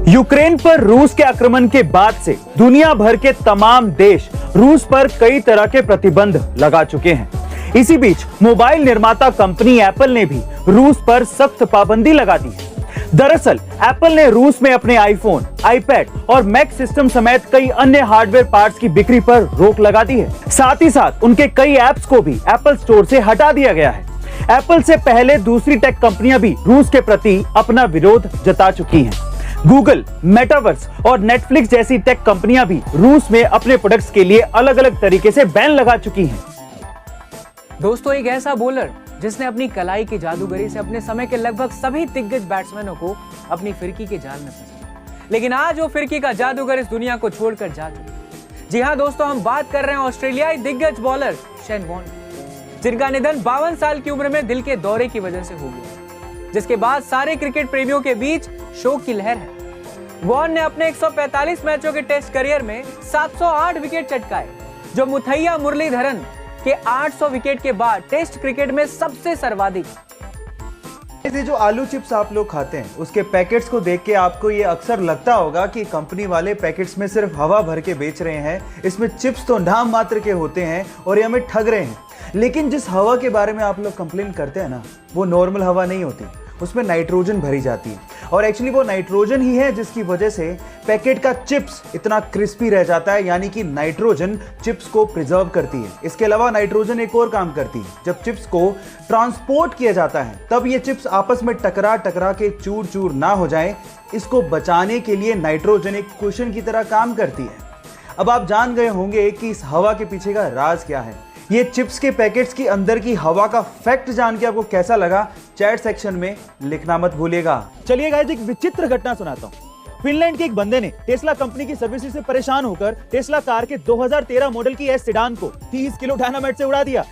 Ukraine पर रूस के आक्रमण के बाद से दुनिया भर के तमाम देश रूस पर कई तरह के प्रतिबंध लगा चुके हैं। इसी बीच मोबाइल निर्माता कंपनी एप्पल ने भी रूस पर सख्त पाबंदी लगा दी है। दरअसल एप्पल ने रूस में अपने आईफोन, आईपैड और मैक सिस्टम समेत कई अन्य हार्डवेयर पार्ट्स की बिक्री पर रोक लगा दी है। साथ ही साथ उनके कई ऐप्स को भी एप्पल स्टोर से हटा दिया गया है। एप्पल से पहले दूसरी टेक कंपनियां भी रूस के प्रति अपना विरोध जता चुकी हैं। गूगल, मेटावर्स और नेटफ्लिक्स जैसी टेक कंपनियां भी रूस में अपने प्रोडक्ट्स के लिए अलग अलग तरीके से बैन लगा चुकी हैं। दोस्तों, एक ऐसा बॉलर जिसने अपनी कलाई की जादूगरी से अपने समय के लगभग सभी दिग्गज बैट्समैनों को अपनी फिरकी के जाल में फंसाया, लेकिन आज वो फिरकी का जादूगर इस दुनिया को छोड़कर जा चुके। जी हां दोस्तों, हम बात कर रहे हैं ऑस्ट्रेलियाई दिग्गज बॉलर शेन वॉर्न, जिनका निधन 52 साल की उम्र में दिल के दौरे की वजह से हो गया, जिसके बाद सारे क्रिकेट प्रेमियों के बीच शोक की लहर है। वॉर्न ने अपने 145 मैचों के टेस्ट करियर में 708 विकेट चटकाए, जो मुथैया मुरलीधरन के 800 विकेट के बाद टेस्ट क्रिकेट में सबसे सर्वाधिक। ये जो आलू चिप्स आप लोग खाते हैं, उसके पैकेट्स को देख के आपको ये अक्सर लगता होगा कि कंपनी वाले पैकेट्स में सिर्फ हवा भर के बेच रहे हैं, इसमें चिप्स तो नाम मात्र के होते हैं और ये हमें ठग रहे हैं। लेकिन जिस हवा के बारे में आप लोग कंप्लेन करते हैं ना, वो नॉर्मल हवा नहीं होती, उसमें नाइट्रोजन भरी जाती है और एक्चुअली वो नाइट्रोजन ही है जिसकी वजह से पैकेट का चिप्स इतना क्रिस्पी रह जाता है, यानी कि नाइट्रोजन चिप्स को प्रिजर्व करती है। इसके अलावा नाइट्रोजन एक और काम करती है, जब चिप्स को ट्रांसपोर्ट किया जाता है तब ये चिप्स आपस में टकरा के चूर चूर ना हो जाए, इसको बचाने के लिए नाइट्रोजन एक कुशन की तरह काम करती है। अब आप जान गए होंगे कि इस हवा के पीछे का राज क्या है। ये चिप्स के पैकेट्स की अंदर की हवा का फैक्ट जान के आपको कैसा लगा, चैट सेक्शन में लिखना मत भूलिएगा। चलिए गाइस, एक विचित्र घटना सुनाता हूँ। फिनलैंड के एक बंदे ने टेस्ला कंपनी की सर्विसेज से परेशान होकर टेस्ला कार के 2013 मॉडल की एस सेडान को 30 किलो डायनामाइट से उड़ा दिया।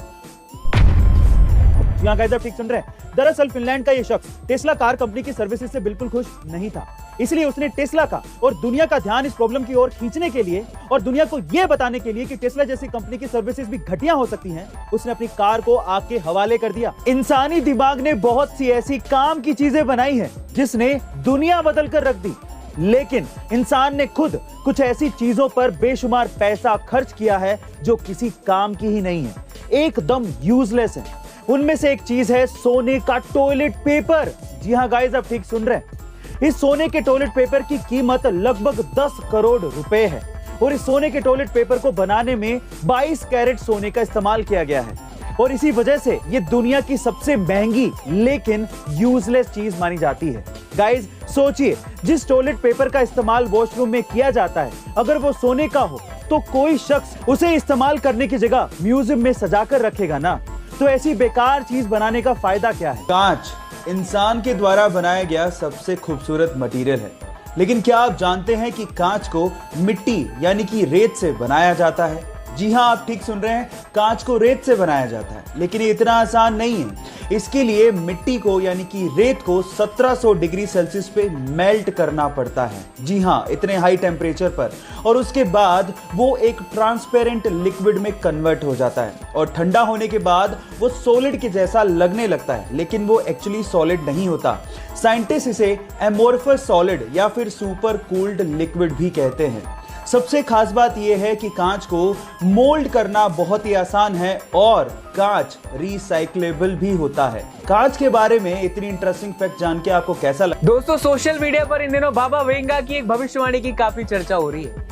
यहाँ गाइस, आप ठीक सुन रहे हैं। दरअसल फिनलैंड का ये शख्स टेस्ला कार कंपनी की सर्विसेज से बिल्कुल खुश नहीं था, इसलिए उसने टेस्ला का और दुनिया का ध्यान इस प्रॉब्लम की ओर खींचने के लिए और दुनिया को यह बताने के लिए कि टेस्ला जैसी कंपनी की सर्विसेज भी घटिया हो सकती हैं, उसने अपनी कार को आग के हवाले कर दिया। इंसानी दिमाग ने बहुत सी ऐसी काम की चीजें बनाई हैं जिसने दुनिया बदल कर रख दी, लेकिन इंसान ने खुद कुछ ऐसी चीजों पर बेशुमार पैसा खर्च किया है जो किसी काम की ही नहीं है, एकदम यूजलेस है। उनमें से एक चीज है सोने का टॉयलेट पेपर। जी हां गाइस, आप ठीक सुन रहे हैं। इस सोने के टॉयलेट पेपर की कीमत लगभग 10 करोड़ रुपए है और इस सोने के टॉयलेट पेपर को बनाने में 22 कैरेट सोने का इस्तेमाल किया गया है और इसी वजह से ये दुनिया की सबसे महंगी लेकिन यूजलेस चीज मानी जाती है। गाइस सोचिए, जिस टॉयलेट पेपर का इस्तेमाल वॉशरूम में किया जाता है, अगर वो सोने का हो तो कोई शख्स उसे इस्तेमाल करने की जगह म्यूजियम में सजाकर रखेगा ना। तो ऐसी बेकार चीज बनाने का फायदा क्या है? कांच इंसान के द्वारा बनाया गया सबसे खूबसूरत मटेरियल है, लेकिन क्या आप जानते हैं कि कांच को मिट्टी यानी कि रेत से बनाया जाता है? जी हां, आप ठीक सुन रहे हैं, कांच को रेत से बनाया जाता है, लेकिन ये इतना आसान नहीं है। इसके लिए मिट्टी को यानी कि रेत को 1700 डिग्री सेल्सियस पे मेल्ट करना पड़ता है। जी हां, इतने हाई टेम्परेचर पर, और उसके बाद वो एक ट्रांसपेरेंट लिक्विड में कन्वर्ट हो जाता है और ठंडा होने के बाद वो सॉलिड के जैसा लगने लगता है, लेकिन वो एक्चुअली सॉलिड नहीं होता। साइंटिस्ट इसे एमोर्फस सॉलिड या फिर सुपर कूल्ड लिक्विड भी कहते हैं। सबसे खास बात यह है कि कांच को मोल्ड करना बहुत ही आसान है और कांच रिसाइक्लेबल भी होता है। कांच के बारे में इतनी इंटरेस्टिंग फैक्ट जान के आपको कैसा लगा? दोस्तों, सोशल मीडिया पर इन दिनों बाबा वेंगा की एक भविष्यवाणी की काफी चर्चा हो रही है।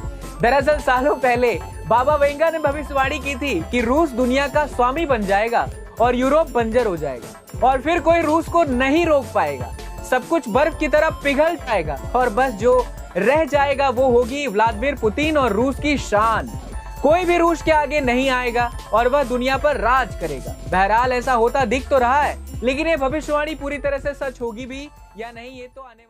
दरअसल सालों पहले बाबा वेंगा ने भविष्यवाणी की थी कि रूस दुनिया का स्वामी बन जाएगा और यूरोप बंजर हो जाएगा और फिर कोई रूस को नहीं रोक पाएगा, सब कुछ बर्फ की तरह पिघल जाएगा और बस जो रह जाएगा वो होगी व्लादिमीर पुतिन और रूस की शान। कोई भी रूस के आगे नहीं आएगा और वह दुनिया पर राज करेगा। बहरहाल ऐसा होता दिख तो रहा है, लेकिन ये भविष्यवाणी पूरी तरह से सच होगी भी या नहीं, ये तो आने